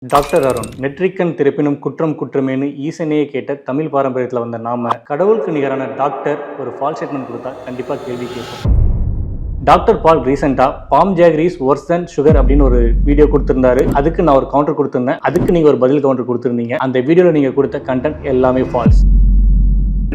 Doctor Arun நெற்றிக்கண் திறப்பினும் குற்றம் குற்றமேனு ஈசனையே கேட்ட தமிழ் பாரம்பரியத்தில் வந்த நாம கடவுளுக்கு நிகரான டாக்டர் ஒரு ஃபால்ஸ் ஸ்டேட்மெண்ட் கொடுத்தா கண்டிப்பாக கேள்வி கேட்போம். டாக்டர் பால் ரீசெண்டாக palm jaggery is worse than sugar அப்படின்னு ஒரு வீடியோ கொடுத்திருந்தாரு. அதுக்கு நான் ஒரு கவுண்டர் கொடுத்திருந்தேன். அதுக்கு நீங்கள் ஒரு பதில் கவுண்டர் கொடுத்துருந்தீங்க. அந்த வீடியோவில் நீங்கள் கொடுத்த கண்டென்ட் எல்லாமே ஃபால்ஸ்.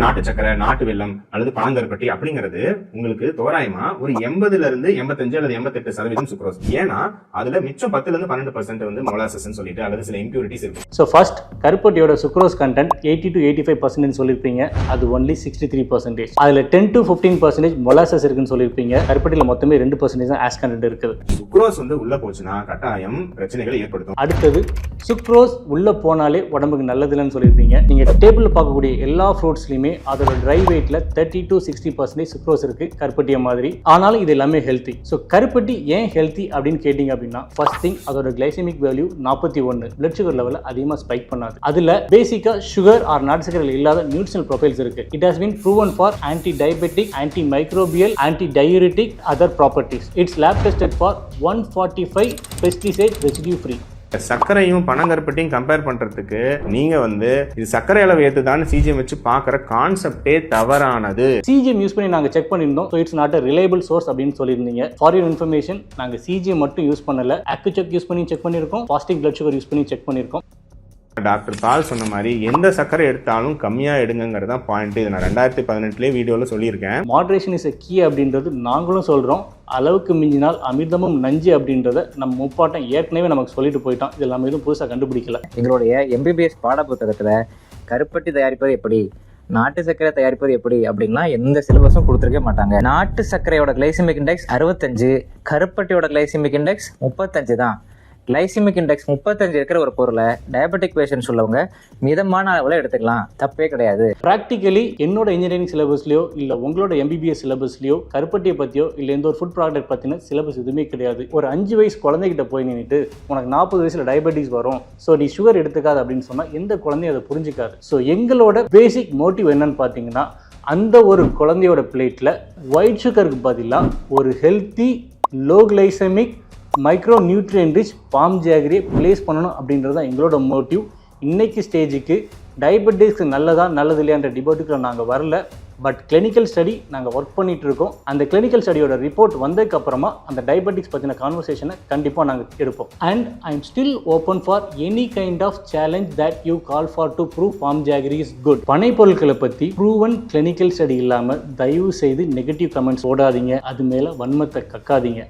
நாட்டு சக்கரை, நாட்டு வெல்லம் அல்லது பனங்கருப்பட்டி அப்படிங்கிறது உங்களுக்கு தோராயமா ஒரு 80 இருந்து 85 அல்லது 88% சுக்ரோஸ். ஏன்னா அதுல மிச்சம் 10 இருந்து 12% வந்து மொலாசஸ் சொல்லிட்டு அல்லது சில இம்பியூரிட்டிஸ் இருக்கு. ஸோ ஃபர்ஸ்ட் கருப்பட்டியோட சுக்ரோஸ் கண்டென்ட் 80 to 85% சொல்லியிருப்பீங்க. அது ஒன்லி 63%. அதுல 10 to 15% மொலாசஸ் இருக்குன்னு சொல்லியிருப்பீங்க. கருப்பட்டியில மொத்தமே 2% தான் ஆஸ் கண்டென்ட் இருக்குது. சுக்ரோஸ் வந்து உள்ள போச்சுன்னா கட்டாயம் பிரச்சனைகளை ஏற்படுத்தும். அடுத்தது சுக்ரோஸ் உள்ள போனாலே உடம்புக்கு நல்லதுன்னு சொல்லியிருப்பீங்க. நீங்க டேபிள்ல பார்க்கக்கூடிய எல்லா ஃப்ரூட்ஸ்லயுமே அதோட ட்ரை வெயிட்ல 30 to 60% சுக்ரோஸ் இருக்கு கருப்பட்டிய மாதிரி. ஆனாலும் இது எல்லாமே ஹெல்த்தி. ஸோ கருப்பட்டி ஏன் ஹெல்த்தி அப்படின்னு கேட்டீங்க அப்படின்னா ஃபர்ஸ்ட் திங் அதோட glycaemic value 41. Blood sugar level அதிகமாக ஸ்பைக் பண்ணாது. அதுல பேசிக்கா சுகர் ஆர் நாட்டு சக்கரையில் இல்லாத நியூட்ரிஷனல் ப்ரொஃபைல்ஸ் இருக்கு. It has been proven for anti diabetic, anti microbial, anti diuretic other properties. It's lab tested for 145 pesticide residue free. சர்க்கரையும் பனங்கருப்பட்டியும் compare பண்றதுக்கு நீங்க வந்து இது சர்க்கரை அளவு ஏத்துதான் சிஜிஎம் வச்சு பாக்குற கான்செப்டே தவறானது. சிஜிஎம் யூஸ் பண்ணி நாங்க செக் பண்ணிருந்தோம். So it's not a reliable source அப்படின்னு சொல்லியிருந்தீங்க. ஃபார் யூர் இன்ஃபர்மேஷன் நாங்க சிஜிஎம் மட்டும் யூஸ் பண்ணல, அக்யூசெக் யூஸ் பண்ணி செக் பண்ணியிருக்கோம், பாசிட்டிவ் பிளட் சுகர் யூஸ் பண்ணி செக் பண்ணியிருக்கோம். டாக்டர் பால் சொன்ன மாதிரி எந்த சர்க்கரை எடுத்தாலும் கம்மியா எடுங்கிறது தான் பாயிண்ட். இதை நான் 2018 வீடியோல சொல்லியிருக்கேன். மாடரேஷன் இஸ் எ கீ அப்படின்றது நாங்களும் சொல்றோம். அளவுக்கு மிஞ்சினால் அமிர்தமும் நஞ்சு அப்படின்றத நம்ம முப்பாட்டம் ஏற்கனவே நமக்கு சொல்லிட்டு போயிட்டோம். இது நம்ம எதுவும் புதுசாக கண்டுபிடிக்கல. எங்களுடைய எம்பிபிஎஸ் பாட புத்தகத்தில் கருப்பட்டி தயாரிப்பது எப்படி, நாட்டு சர்க்கரை தயாரிப்பது எப்படி அப்படின்னா எந்த சிலபஸும் கொடுத்துருக்க மாட்டாங்க. நாட்டு சர்க்கரையோட கிளைசிமிக் இண்டெக்ஸ் 65, கருப்பட்டியோட கிளைசிமிக் இண்டெக்ஸ் 35 தான். கிளைசிமிக் இண்டெக்ஸ் 35 இருக்கிற ஒரு பொருளை டயபெட்டிக் பேஷண்ட்ஸ் உள்ளவங்க மிதமான அளவில் எடுத்துக்கலாம், தப்பே கிடையாது. ப்ராக்டிக்கலி என்னோட இன்ஜினியரிங் சிலபஸ்லையோ இல்லை உங்களோட எம்பிபிஎஸ் சிலபஸ்லையோ கருப்பட்டியை பற்றியோ இல்லை எந்த ஒரு ஃபுட் ப்ராடக்ட் பற்றின சிலபஸ் எதுவுமே கிடையாது. ஒரு 5 வயசு குழந்தைகிட்ட போய் நின்றுட்டு உனக்கு 40 வயசில் டயபெட்டிஸ் வரும், ஸோ நீ சுகர் எடுத்துக்காது அப்படின்னு சொன்னால் எந்த குழந்தையும் அதை புரிஞ்சிக்காது. ஸோ எங்களோட பேசிக் மோட்டிவ் என்னன்னு பார்த்தீங்கன்னா அந்த ஒரு குழந்தையோட பிளேட்டில் ஒயிட் சுகருக்கு பதிலாக ஒரு healthy low glycemic micro nutrient rich palm ஜாகரியை பிளேஸ் பண்ணணும் அப்படின்றது தான் எங்களோட மோட்டிவ். இன்னைக்கு ஸ்டேஜுக்கு டயபெட்டிக்ஸ் நல்லதா நல்லது இல்லையான்ற டிபேட்டுக்குள்ள நாங்கள் வரல. பட் கிளினிக்கல் ஸ்டடி நாங்கள் ஒர்க் பண்ணிட்டு இருக்கோம். அந்த கிளினிக்கல் ஸ்டடியோட ரிப்போர்ட் வந்ததுக்கு அப்புறமா அந்த டயபெட்டிக்ஸ் பற்றின கான்வர்சேஷனை கண்டிப்பாக நாங்கள் எடுப்போம். And I am still open for any kind of challenge that you call for to prove palm jaggery is good. பனை பொருட்களை பற்றி ப்ரூவன் கிளினிக்கல் ஸ்டடி இல்லாமல் தயவு செய்து நெகட்டிவ் கமெண்ட்ஸ் ஓடாதீங்க, அது மேலே வன்மத்தை கக்காதீங்க.